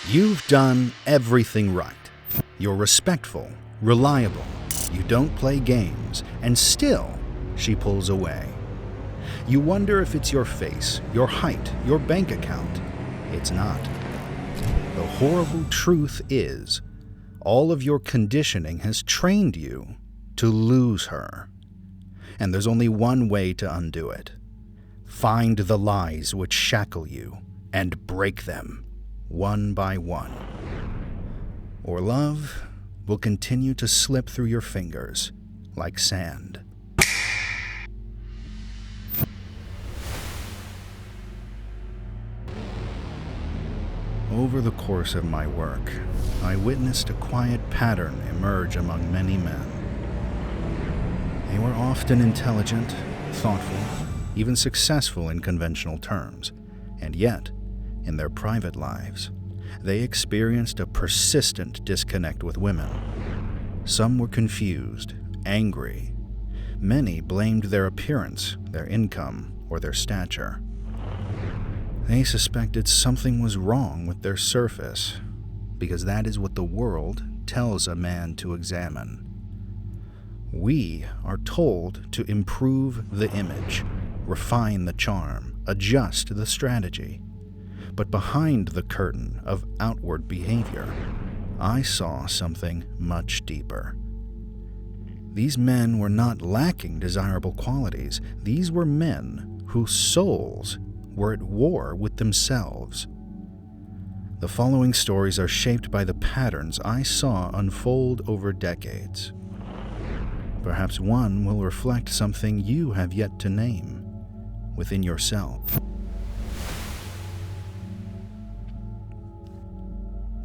You've done everything right. You're respectful, reliable, you don't play games, and still she pulls away. You wonder if it's your face, your height, your bank account. It's not. The horrible truth is, all of your conditioning has trained you to lose her. And there's only one way to undo it. Find the lies which shackle you and break them, one by one. Or love will continue to slip through your fingers like sand. Over the course of my work, I witnessed a quiet pattern emerge among many men. They were often intelligent, thoughtful, even successful in conventional terms, and yet, in their private lives, they experienced a persistent disconnect with women. Some were confused, angry. Many blamed their appearance, their income, or their stature. They suspected something was wrong with their surface, because that is what the world tells a man to examine. We are told to improve the image, refine the charm, adjust the strategy. But behind the curtain of outward behavior, I saw something much deeper. These men were not lacking desirable qualities. These were men whose souls were at war with themselves. The following stories are shaped by the patterns I saw unfold over decades. Perhaps one will reflect something you have yet to name within yourself.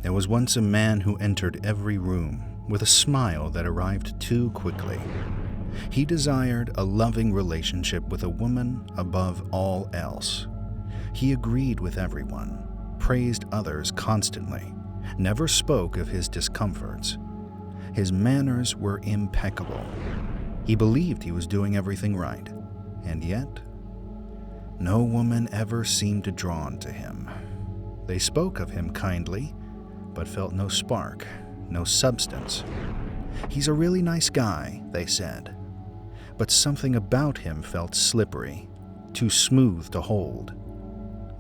There was once a man who entered every room with a smile that arrived too quickly. He desired a loving relationship with a woman above all else. He agreed with everyone, praised others constantly, never spoke of his discomforts. His manners were impeccable. He believed he was doing everything right, and yet, no woman ever seemed drawn to him. They spoke of him kindly, but felt no spark, no substance. He's a really nice guy, they said, but something about him felt slippery, too smooth to hold.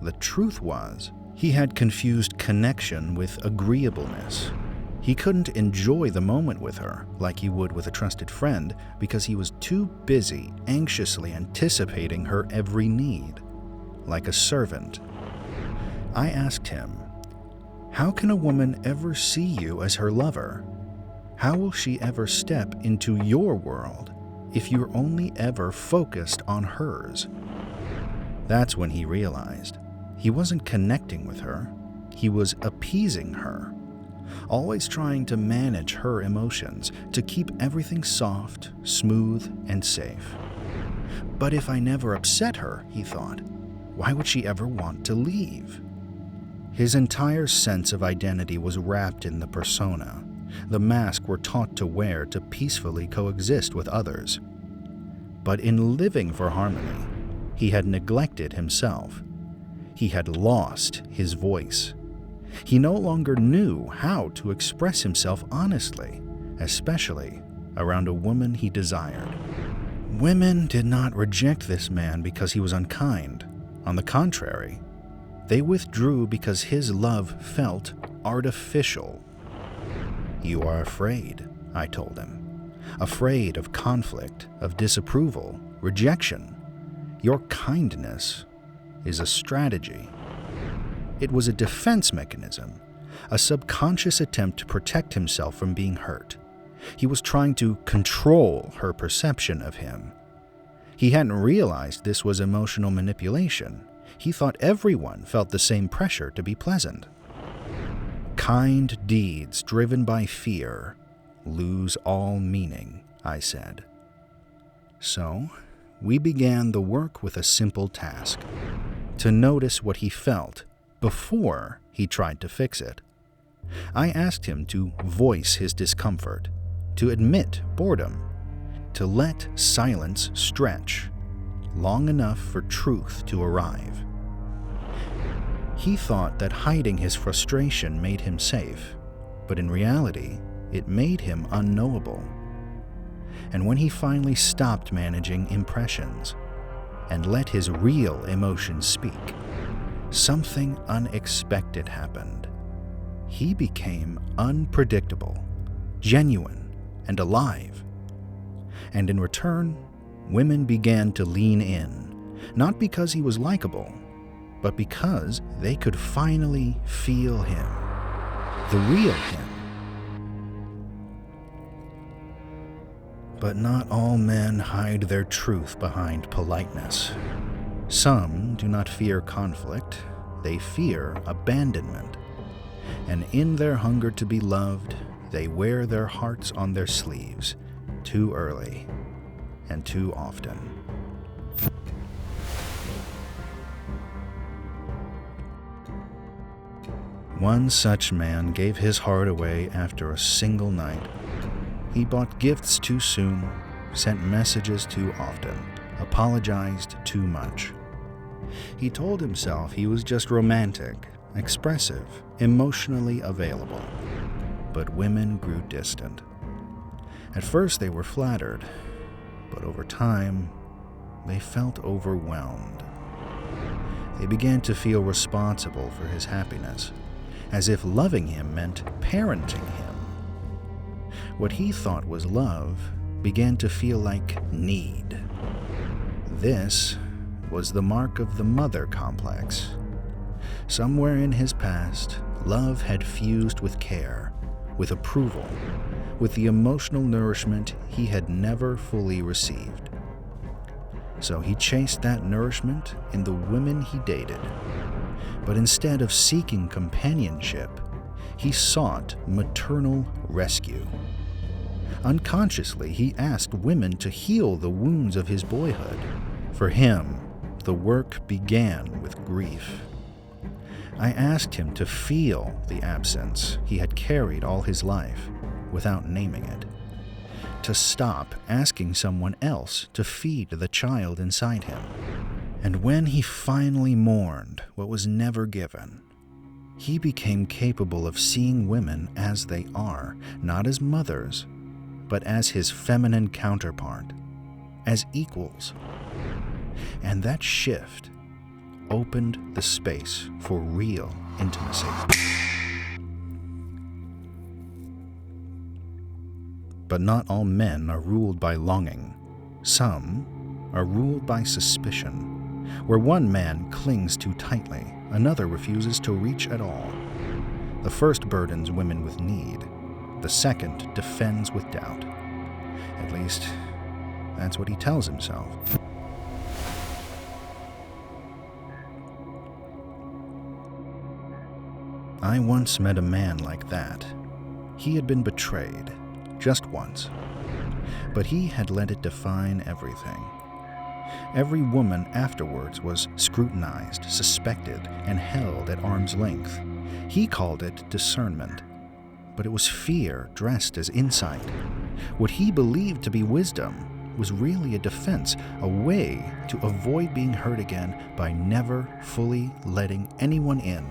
The truth was, he had confused connection with agreeableness. He couldn't enjoy the moment with her like he would with a trusted friend because he was too busy anxiously anticipating her every need, like a servant. I asked him, how can a woman ever see you as her lover? How will she ever step into your world if you're only ever focused on hers? That's when he realized he wasn't connecting with her, he was appeasing her, always trying to manage her emotions, to keep everything soft, smooth, and safe. But if I never upset her, he thought, why would she ever want to leave? His entire sense of identity was wrapped in the persona, the mask we're taught to wear to peacefully coexist with others. But in living for harmony, he had neglected himself. He had lost his voice. He no longer knew how to express himself honestly, especially around a woman he desired. Women did not reject this man because he was unkind. On the contrary, they withdrew because his love felt artificial. You are afraid, I told him. Afraid of conflict, of disapproval, rejection. Your kindness is a strategy. It was a defense mechanism, a subconscious attempt to protect himself from being hurt. He was trying to control her perception of him. He hadn't realized this was emotional manipulation. He thought everyone felt the same pressure to be pleasant. Kind deeds driven by fear lose all meaning, I said. So, we began the work with a simple task: to notice what he felt before he tried to fix it. I asked him to voice his discomfort, to admit boredom, to let silence stretch long enough for truth to arrive. He thought that hiding his frustration made him safe, but in reality, it made him unknowable. And when he finally stopped managing impressions and let his real emotions speak, something unexpected happened. He became unpredictable, genuine, and alive. And in return, women began to lean in, not because he was likable, but because they could finally feel him, the real him. But not all men hide their truth behind politeness. Some do not fear conflict, they fear abandonment. And in their hunger to be loved, they wear their hearts on their sleeves too early and too often. One such man gave his heart away after a single night. He bought gifts too soon, sent messages too often, apologized too much. He told himself he was just romantic, expressive, emotionally available. But women grew distant. At first they were flattered, but over time, they felt overwhelmed. They began to feel responsible for his happiness, as if loving him meant parenting him. What he thought was love began to feel like need. This was the mark of the mother complex. Somewhere in his past, love had fused with care, with approval, with the emotional nourishment he had never fully received. So he chased that nourishment in the women he dated. But instead of seeking companionship, he sought maternal rescue. Unconsciously, he asked women to heal the wounds of his boyhood. For him, the work began with grief. I asked him to feel the absence he had carried all his life without naming it, to stop asking someone else to feed the child inside him. And when he finally mourned what was never given, he became capable of seeing women as they are, not as mothers, but as his feminine counterpart, as equals. And that shift opened the space for real intimacy. But not all men are ruled by longing. Some are ruled by suspicion. Where one man clings too tightly, another refuses to reach at all. The first burdens women with need. The second defends with doubt. At least, that's what he tells himself. I once met a man like that. He had been betrayed, just once. But he had let it define everything. Every woman afterwards was scrutinized, suspected, and held at arm's length. He called it discernment, but it was fear dressed as insight. What he believed to be wisdom was really a defense, a way to avoid being hurt again by never fully letting anyone in.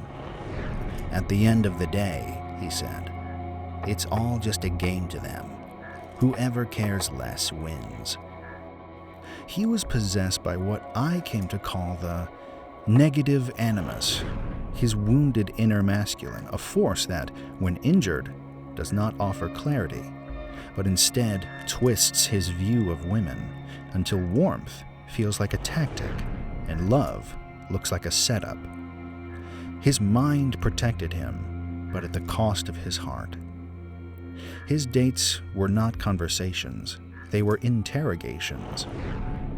At the end of the day, he said, it's all just a game to them. Whoever cares less wins. He was possessed by what I came to call the negative animus, his wounded inner masculine, a force that, when injured, does not offer clarity, but instead twists his view of women until warmth feels like a tactic and love looks like a setup. His mind protected him, but at the cost of his heart. His dates were not conversations, they were interrogations.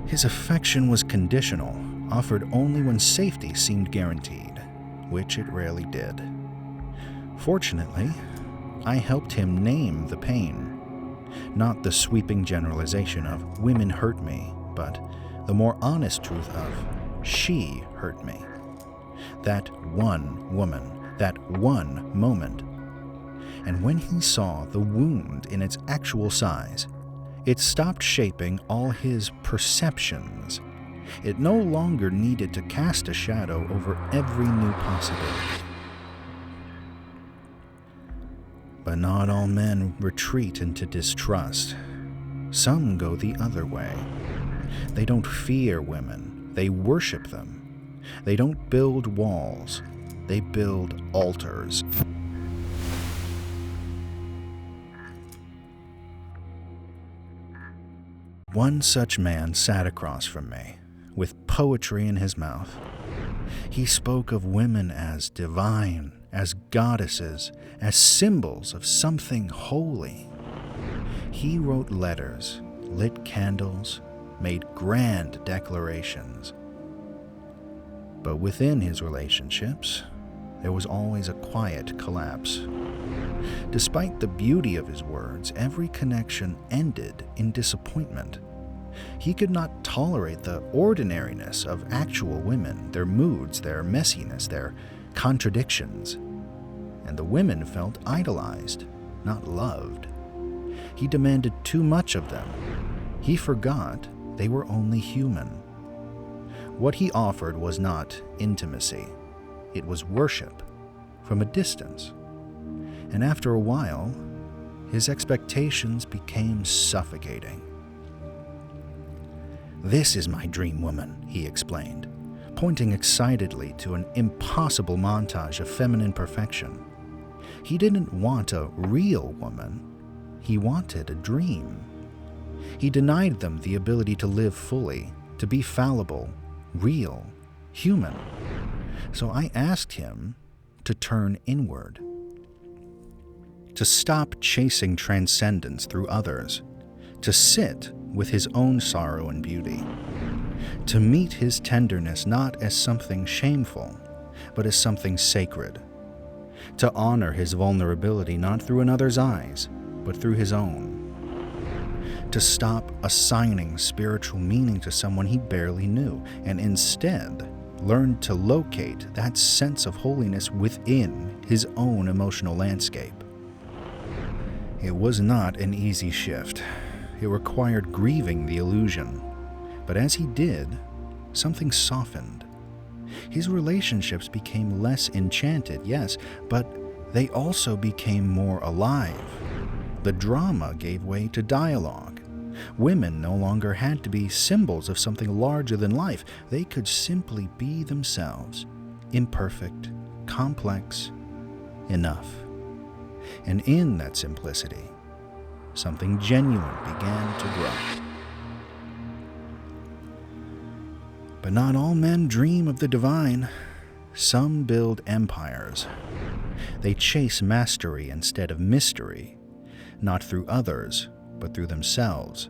His affection was conditional, offered only when safety seemed guaranteed, which it rarely did. Fortunately, I helped him name the pain. Not the sweeping generalization of women hurt me, but the more honest truth of she hurt me. That one woman, that one moment. And when he saw the wound in its actual size, it stopped shaping all his perceptions It no longer needed to cast a shadow over every new possibility. But not all men retreat into distrust. Some go the other way. They don't fear women, they worship them. They don't build walls, they build altars. One such man sat across from me, with poetry in his mouth. He spoke of women as divine, as goddesses, as symbols of something holy. He wrote letters, lit candles, made grand declarations. But within his relationships, there was always a quiet collapse. Despite the beauty of his words, every connection ended in disappointment. He could not tolerate the ordinariness of actual women, their moods, their messiness, their contradictions. And the women felt idolized, not loved. He demanded too much of them. He forgot they were only human. What he offered was not intimacy. It was worship from a distance. And after a while, his expectations became suffocating. "This is my dream woman," he explained, pointing excitedly to an impossible montage of feminine perfection. He didn't want a real woman. He wanted a dream. He denied them the ability to live fully, to be fallible, real, human. So I asked him to turn inward, to stop chasing transcendence through others, to sit with his own sorrow and beauty, to meet his tenderness not as something shameful, but as something sacred, to honor his vulnerability not through another's eyes, but through his own, to stop assigning spiritual meaning to someone he barely knew, and instead learn to locate that sense of holiness within his own emotional landscape. It was not an easy shift. It required grieving the illusion. But as he did, something softened. His relationships became less enchanted, yes, but they also became more alive. The drama gave way to dialogue. Women no longer had to be symbols of something larger than life. They could simply be themselves, imperfect, complex, enough. And in that simplicity, something genuine began to grow. But not all men dream of the divine. Some build empires. They chase mastery instead of mystery, not through others, but through themselves.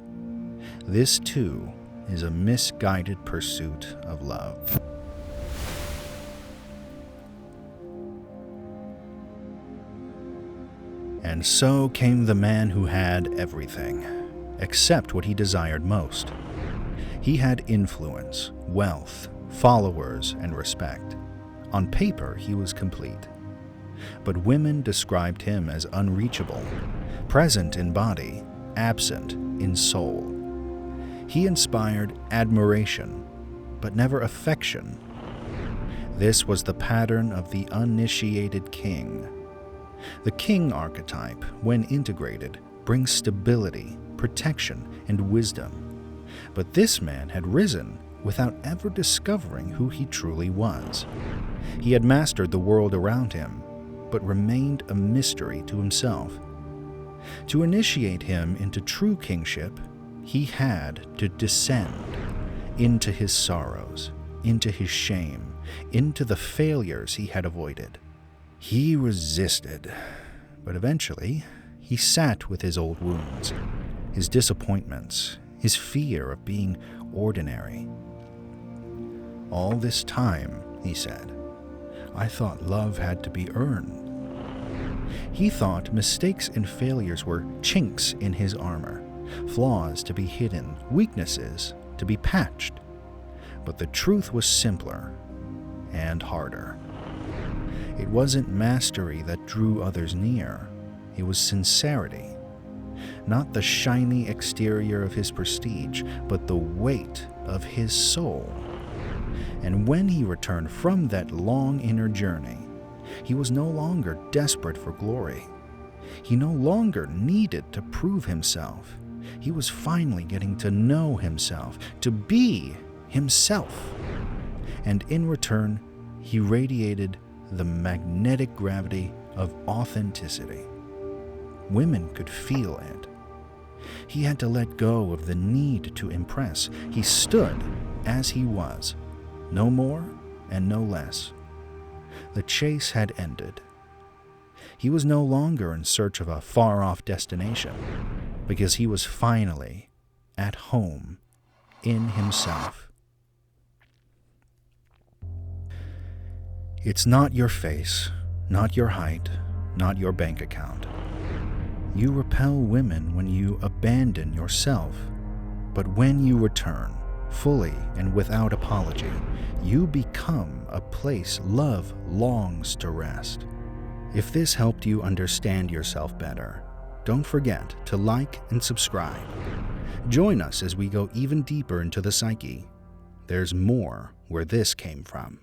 This, too, is a misguided pursuit of love. And so came the man who had everything, except what he desired most. He had influence, wealth, followers, and respect. On paper, he was complete. But women described him as unreachable, present in body, absent in soul. He inspired admiration, but never affection. This was the pattern of the uninitiated king. The king archetype, when integrated, brings stability, protection, and wisdom. But this man had risen without ever discovering who he truly was. He had mastered the world around him, but remained a mystery to himself. To initiate him into true kingship, he had to descend into his sorrows, into his shame, into the failures he had avoided. He resisted, but eventually he sat with his old wounds, his disappointments, his fear of being ordinary. "All this time," he said, "I thought love had to be earned." He thought mistakes and failures were chinks in his armor, flaws to be hidden, weaknesses to be patched. But the truth was simpler and harder. It wasn't mastery that drew others near. It was sincerity. Not the shiny exterior of his prestige, but the weight of his soul. And when he returned from that long inner journey, he was no longer desperate for glory. He no longer needed to prove himself. He was finally getting to know himself, to be himself. And in return, he radiated the magnetic gravity of authenticity. Women could feel it. He had to let go of the need to impress. He stood as he was, no more and no less. The chase had ended. He was no longer in search of a far-off destination, because he was finally at home in himself. It's not your face, not your height, not your bank account. You repel women when you abandon yourself, but when you return, fully and without apology, you become a place love longs to rest. If this helped you understand yourself better, don't forget to like and subscribe. Join us as we go even deeper into the psyche. There's more where this came from.